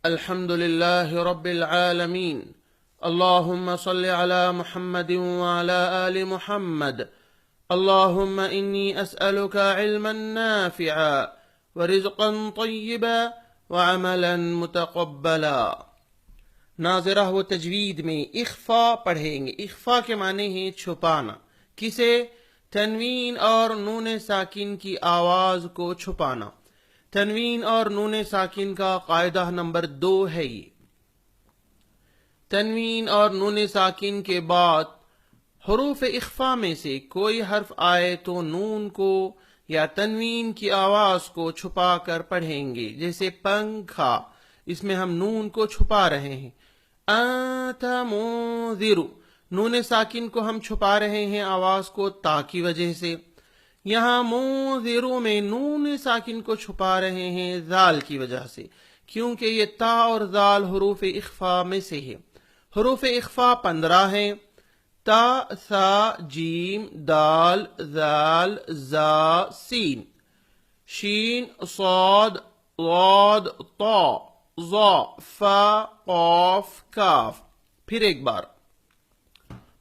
الحمد لله رب العالمين. اللهم صل على محمد وعلى آل محمد. اللهم إني أسألك علما نافعا ورزقا طيبا وعملا متقبلا. ناظرہ و تجوید میں اخفا پڑھیں گے. اخفا کے معنی ہے چھپانا. کسے؟ تنوین اور نون ساکن کی آواز کو چھپانا. تنوین اور نون ساکن کا قاعدہ نمبر 2 ہے یہ. تنوین اور نون ساکن کے بعد حروف اخفا میں سے کوئی حرف آئے تو نون کو یا تنوین کی آواز کو چھپا کر پڑھیں گے. جیسے پنکھا، اس میں ہم نون کو چھپا رہے ہیں. انت منذر، نون ساکن کو ہم چھپا رہے ہیں آواز کو تا کی وجہ سے. یہاں منذر میں نون ساکن کو چھپا رہے ہیں ذال کی وجہ سے، کیونکہ یہ تا اور ذال حروف اخفا میں سے ہے. حروف اخفا 15 ہیں: تا، ثا، جیم، دال، ذال، زا، سین، شین، صاد، ضاد، طا، ظا، فا، قاف، کاف. پھر ایک بار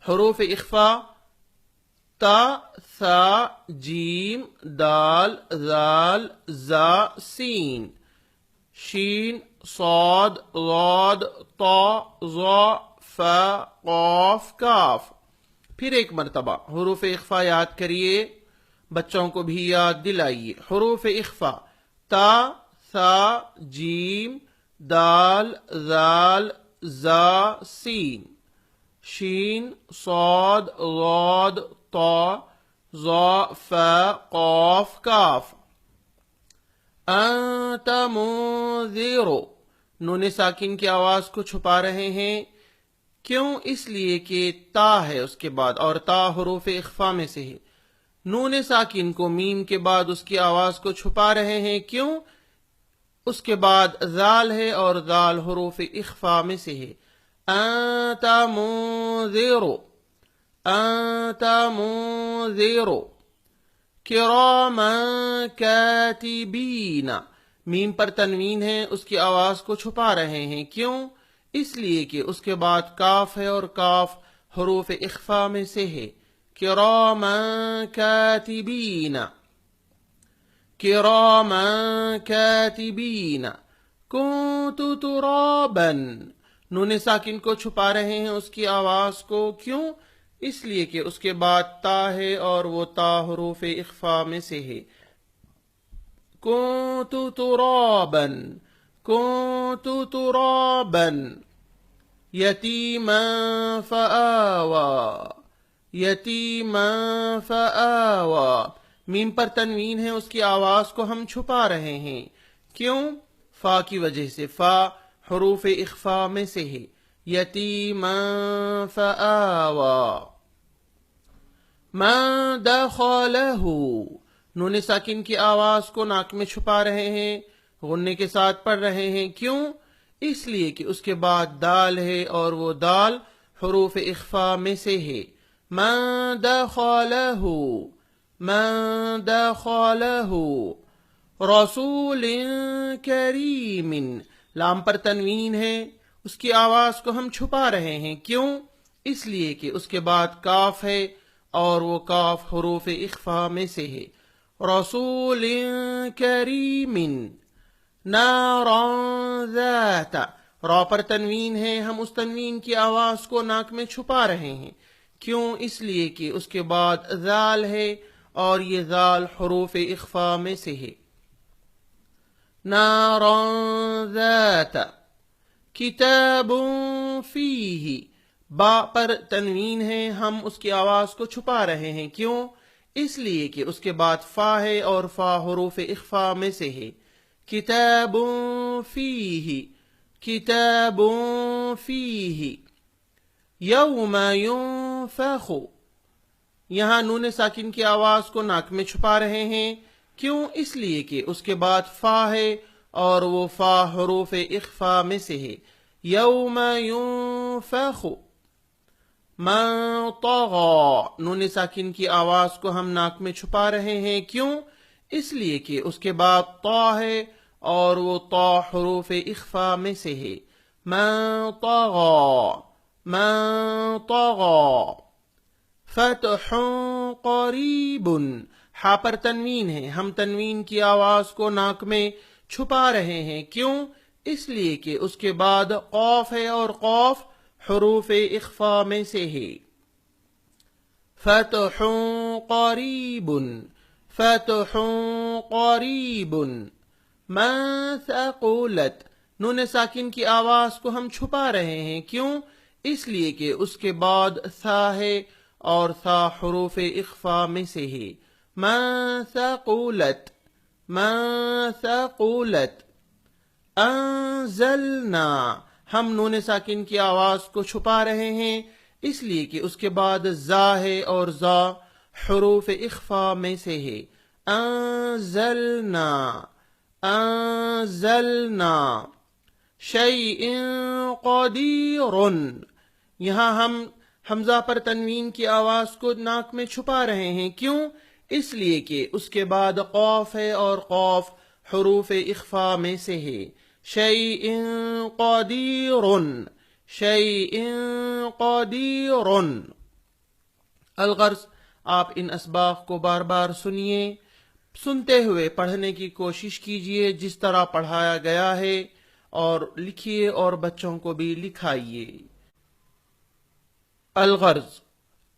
حروف اخفا: تا، ثا، جیم، دال، ذال، زا، سین، شین، صاد، ضاد، طا، ظا، فا، قاف، کاف. پھر ایک مرتبہ حروف اخفا یاد کریے، بچوں کو بھی یاد دلائیے. حروف اخفا: تا، ثا، جیم، دال، ذال، زا، سین، شین، صاد، ضاد، طا، ظا، فا، قاف، کاف. انت منذر، نون ساکن کی آواز کو چھپا رہے ہیں. کیوں؟ اس لیے کہ تا ہے اس کے بعد، اور تا حروف اخفا میں سے ہے. نون ساکن کو میم کے بعد اس کی آواز کو چھپا رہے ہیں. کیوں؟ اس کے بعد ذال ہے اور ذال حروف اخفا میں سے ہے. انت منذر، انت منذر. کراما کاتبین، میم پر تنوین ہے، اس کی آواز کو چھپا رہے ہیں. کیوں؟ اس لیے کہ اس کے بعد کاف ہے اور کاف حروف اخفا میں سے ہے. کراما کاتبین، کراما کاتبین. کنت ترابا، نون ساکن کو چھپا رہے ہیں اس کی آواز کو. کیوں؟ اس لیے کہ اس کے بعد تا ہے اور وہ تا حروف اخفا میں سے ہے. کنت ترابا، کنت ترابا. یتیما فآوا، یتیما فآوا. میم پر تنوین ہے، اس کی آواز کو ہم چھپا رہے ہیں. کیوں؟ فا کی وجہ سے. فا حروف اخفا میں سے ہے. یتیما فآوا. ما دخلہ، نون ساکن کی آواز کو ناک میں چھپا رہے ہیں، غنے کے ساتھ پڑھ رہے ہیں. کیوں؟ اس لیے کہ اس کے بعد دال ہے اور وہ دال حروف اخفا میں سے ہے. ما دخلہ، ما دخلہ. رسول کریم، لام پر تنوین ہے، اس کی آواز کو ہم چھپا رہے ہیں. کیوں؟ اس لیے کہ اس کے بعد کاف ہے اور وہ کاف حروف اخفا میں سے ہے. رسول کریم. نارا ذات، را پر تنوین ہے، ہم اس تنوین کی آواز کو ناک میں چھپا رہے ہیں. کیوں؟ اس لیے کہ اس کے بعد ذال ہے اور یہ ذال حروف اخفا میں سے ہے. نارا ذات. کتاب فیہ، با پر تنوین ہے، ہم اس کی آواز کو چھپا رہے ہیں. کیوں؟ اس لیے کہ اس کے بعد فا ہے اور فا حروف اخفا میں سے ہے. کتاب فیہ، کتاب فیہ. یوم ینفخ، یہاں نون ساکن کی آواز کو ناک میں چھپا رہے ہیں. کیوں؟ اس لیے کہ اس کے بعد فا ہے اور وہ فا حروف اخفا میں سے ہے. یوم ینفخ. من طغى، نون ساکن کی آواز کو ہم ناک میں چھپا رہے ہیں. کیوں؟ اس لیے کہ اس کے بعد طا ہے اور وہ طا حروف اخفا میں سے ہے. من طغى من طغى. فتح قریب. ہا پر تنوین ہے، ہم تنوین کی آواز کو ناک میں چھپا رہے ہیں. کیوں؟ اس لیے کہ اس کے بعد قاف ہے اور قاف حروف اخفا میں سے ہے. فتح قریب فتح قریب. من ثقلت. نون ساکن کی آواز کو ہم چھپا رہے ہیں. کیوں؟ اس لیے کہ اس کے بعد ثا ہے اور ثا حروف اخفا میں سے ہے. من ثقلت من ثقلت. انزلنا. ہم نون ساکن کی آواز کو چھپا رہے ہیں اس لیے کہ اس کے بعد زا ہے اور زا حروف اخفا میں سے ہے. انزلنا انزلنا. شیء قدیر. یہاں ہم حمزہ پر تنوین کی آواز کو ناک میں چھپا رہے ہیں. کیوں؟ اس لیے کہ اس کے بعد قاف ہے اور قاف حروف اخفا میں سے ہے. شیء قدیر شیء قدیر. الغرض آپ ان اسباق کو بار بار سنیے، سنتے ہوئے پڑھنے کی کوشش کیجیے جس طرح پڑھایا گیا ہے، اور لکھیے اور بچوں کو بھی لکھائیے. الغرض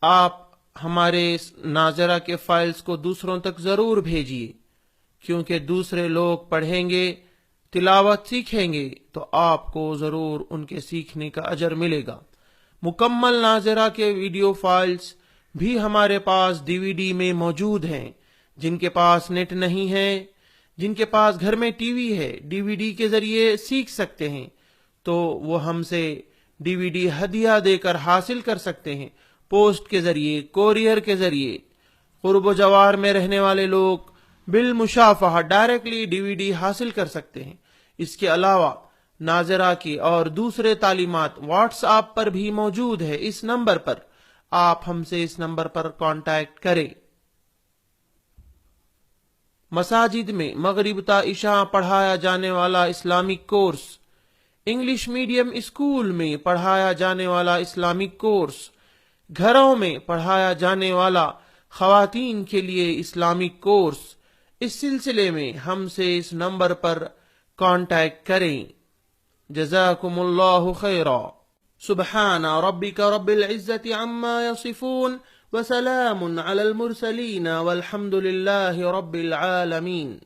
آپ ہمارے ناظرہ کے فائلز کو دوسروں تک ضرور بھیجیے، کیونکہ دوسرے لوگ پڑھیں گے، تلاوت سیکھیں گے تو آپ کو ضرور ان کے سیکھنے کا اجر ملے گا. مکمل ناظرہ کے ویڈیو فائلز بھی ہمارے پاس DVD میں موجود ہیں. جن کے پاس نیٹ نہیں ہے، جن کے پاس گھر میں ٹی وی ہے، DVD کے ذریعے سیکھ سکتے ہیں، تو وہ ہم سے DVD ہدیہ دے کر حاصل کر سکتے ہیں. پوسٹ کے ذریعے، کوریئر کے ذریعے. قرب و جوار میں رہنے والے لوگ بالمشافہہ ڈائریکٹلی DVD حاصل کر سکتے ہیں. اس کے علاوہ ناظرہ کی اور دوسرے تعلیمات واٹس ایپ پر بھی موجود ہے. اس نمبر پر آپ ہم سے اس نمبر پر کانٹیکٹ کریں. مساجد میں مغرب تا عشاء پڑھایا جانے والا Islamic course, English medium school میں پڑھایا جانے والا اسلامک کورس، گھروں میں پڑھایا جانے والا خواتین کے لیے اسلامک کورس. اس سلسلے میں ہم سے اس نمبر پر کانٹیکٹ کریں. جزاکم اللہ خیرا. سبحان ربک رب العزت عما یصفون وسلام علی المرسلین والحمد للہ رب العالمین.